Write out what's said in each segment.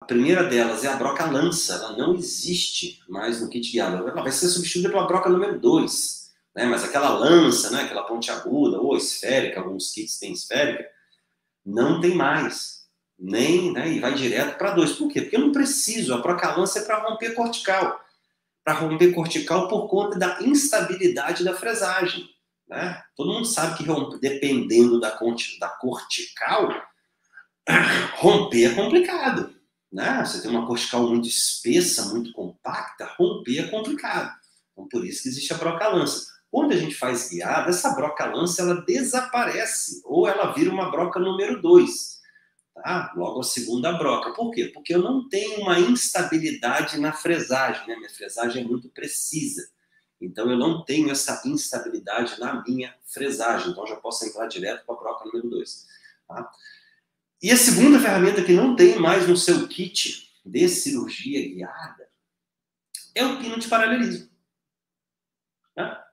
A primeira delas é a broca lança. Ela não existe mais no kit guiado. Ela vai ser substituída pela broca número 2. Né? Mas aquela lança, né? Aquela pontiaguda ou esférica, alguns kits têm esférica, não tem mais. Nem, né? E vai direto para 2. Por quê? Porque eu não preciso. A broca lança é para romper cortical. Para romper cortical por conta da instabilidade da fresagem. Né? Todo mundo sabe que dependendo da cortical, romper é complicado. Né? Você tem uma cortical muito espessa, muito compacta, romper é complicado. Então, por isso que existe a broca-lança. Quando a gente faz guiada, essa broca-lança ela desaparece, ou ela vira uma broca número 2. Tá? Logo a segunda broca. Por quê? Porque eu não tenho uma instabilidade na fresagem. Né? Minha fresagem é muito precisa. Então, eu não tenho essa instabilidade na minha fresagem. Então, eu já posso entrar direto para a broca número 2. Tá? E a segunda ferramenta que não tem mais no seu kit de cirurgia guiada é o pino de paralelismo. Né?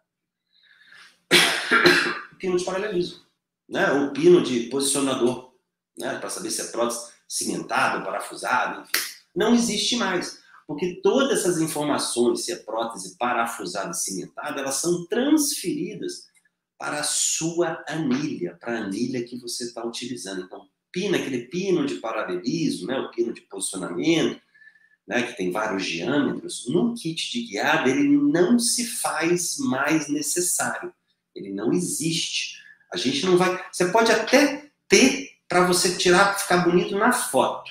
O pino de paralelismo. Né? O pino de posicionador. Né? Para saber se é prótese cimentada, parafusada, enfim. Não existe mais. Porque todas essas informações, se é prótese parafusada e cimentada, elas são transferidas para a sua anilha, para a anilha que você está utilizando. Então, aquele pino de paralelismo, né, o pino de posicionamento, né, que tem vários diâmetros, no kit de guiada ele não se faz mais necessário. Ele não existe. A gente não vai... Você pode até ter para você tirar, ficar bonito na foto.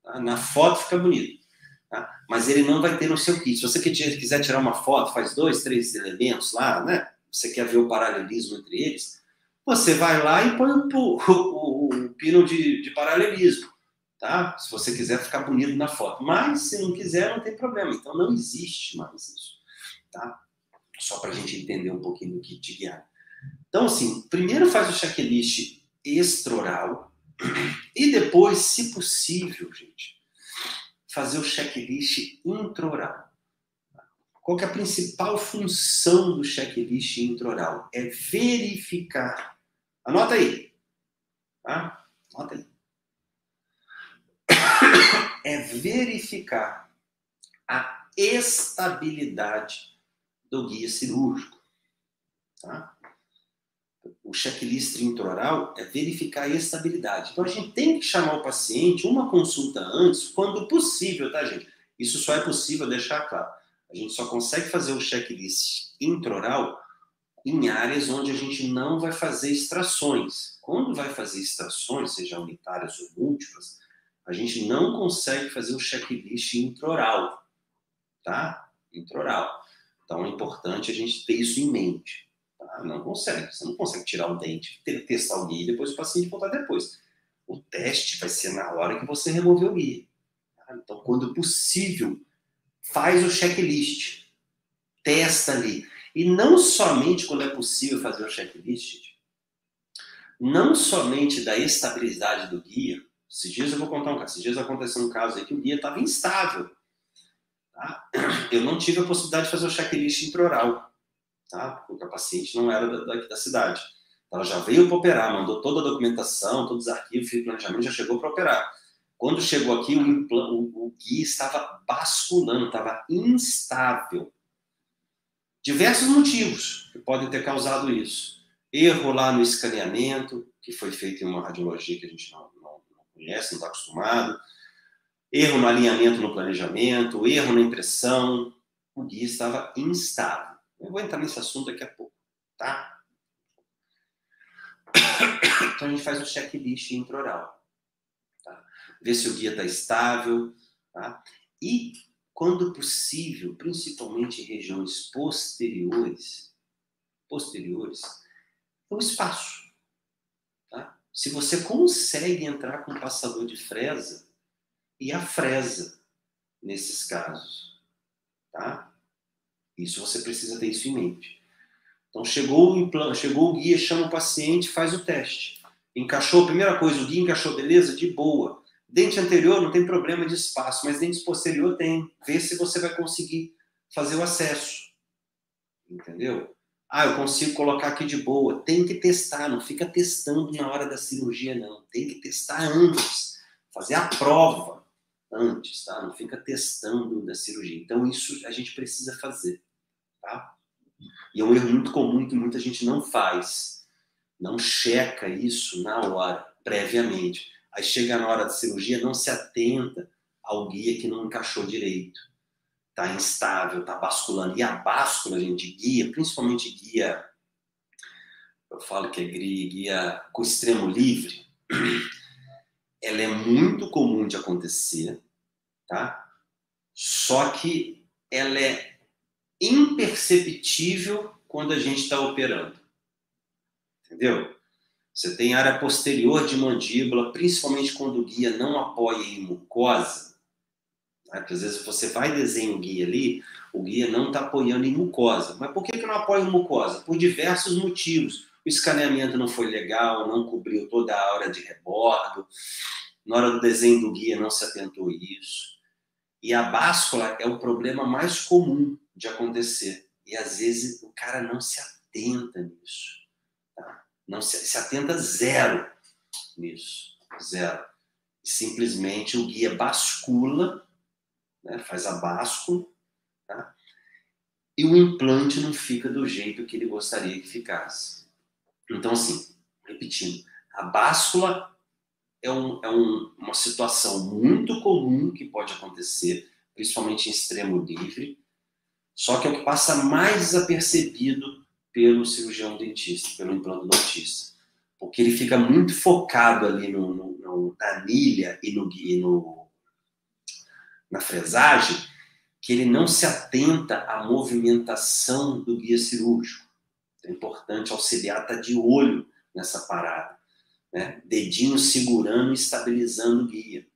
Tá? Na foto fica bonito. Tá? Mas ele não vai ter no seu kit. Se você quiser tirar uma foto, faz 2, 3 elementos lá, né? Você quer ver o paralelismo entre eles, você vai lá e põe o pino de paralelismo, tá? Se você quiser ficar bonito na foto. Mas, se não quiser, não tem problema. Então, não existe mais isso, tá? Só para a gente entender um pouquinho do kit de guiada. Então, assim, primeiro faz o checklist extraoral e depois, se possível, gente, fazer o checklist intraoral. Qual que é a principal função do checklist intraoral? É verificar. Anota aí. Tá? Anota aí. É verificar a estabilidade do guia cirúrgico. Tá? O checklist intraoral é verificar a estabilidade. Então, a gente tem que chamar o paciente uma consulta antes, quando possível, tá, gente? Isso só é possível deixar claro. A gente só consegue fazer o checklist intraoral em áreas onde a gente não vai fazer extrações. Quando vai fazer extrações, seja unitárias ou múltiplas, a gente não consegue fazer o checklist intraoral, tá? Intraoral. Então, é importante a gente ter isso em mente. Tá? Não consegue. Você não consegue tirar o dente, testar o guia e depois o paciente voltar depois. O teste vai ser na hora que você remover o guia. Tá? Então, quando possível, faz o checklist. Testa ali. E não somente quando é possível fazer o checklist, não somente da estabilidade do guia. Esses dias eu vou contar um caso. Esses dias aconteceu um caso aí que o guia estava instável. Tá? Eu não tive a possibilidade de fazer o checklist intraoral, tá? Porque a paciente não era daqui da cidade. Ela já veio para operar, mandou toda a documentação, todos os arquivos, fio de planejamento, já chegou para operar. Quando chegou aqui, o guia estava basculando, estava instável. Diversos motivos que podem ter causado isso. Erro lá no escaneamento, que foi feito em uma radiologia que a gente não conhece, não está acostumado. Erro no alinhamento no planejamento, erro na impressão. O guia estava instável. Eu vou entrar nesse assunto daqui a pouco, tá? Então a gente faz o checklist intraoral. Tá? Ver se o guia está estável. Tá? E, quando possível, principalmente em regiões posteriores, é o espaço. Tá? Se você consegue entrar com um passador de fresa, e a fresa nesses casos. Tá? Isso você precisa ter isso em mente. Então, chegou o guia, chama o paciente, faz o teste. Encaixou, primeira coisa, o guia encaixou, beleza? De boa. Dente anterior não tem problema de espaço, mas dente posterior tem. Vê se você vai conseguir fazer o acesso. Entendeu? Ah, eu consigo colocar aqui de boa. Tem que testar, não fica testando na hora da cirurgia, não. Tem que testar antes. Fazer a prova. antes, tá? Não fica testando da cirurgia. Então, isso a gente precisa fazer, tá? E é um erro muito comum que muita gente não faz. Não checa isso na hora, previamente. Aí chega na hora da cirurgia, não se atenta ao guia que não encaixou direito. Tá instável, tá basculando. E a báscula, gente, guia, principalmente guia, eu falo que é guia com extremo livre, ela é muito comum de acontecer, tá? Só que ela é imperceptível quando a gente está operando. Entendeu? Você tem área posterior de mandíbula, principalmente quando o guia não apoia em mucosa. Né? Porque às vezes você vai desenhar o guia ali, o guia não está apoiando em mucosa. Mas por que não apoia em mucosa? Por diversos motivos. O escaneamento não foi legal, não cobriu toda a área de rebordo. Na hora do desenho do guia não se atentou a isso. E a báscula é o problema mais comum de acontecer. E às vezes o cara não se atenta nisso. Tá? Não se atenta zero nisso. Zero. Simplesmente o guia bascula, né? Faz a báscula, tá? E o implante não fica do jeito que ele gostaria que ficasse. Então, assim, repetindo, a báscula é uma situação muito comum que pode acontecer, principalmente em extremo livre, só que é o que passa mais desapercebido pelo cirurgião dentista, pelo implantodontista, porque ele fica muito focado ali na anilha e na fresagem, que ele não se atenta à movimentação do guia cirúrgico. É importante auxiliar estar de olho nessa parada, né? Dedinho segurando e estabilizando o guia.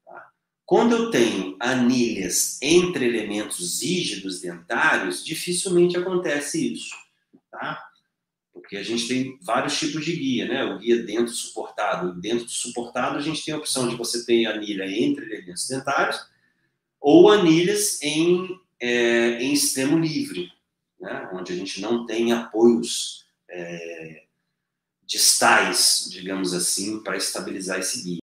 Tá? Quando eu tenho anilhas entre elementos rígidos dentários, dificilmente acontece isso, tá? Porque a gente tem vários tipos de guia, né? O guia dentro suportado. Dentro do suportado, a gente tem a opção de você ter anilha entre elementos dentários ou anilhas em extremo livre, né? Onde a gente não tem apoios distais, digamos assim, para estabilizar esse guia.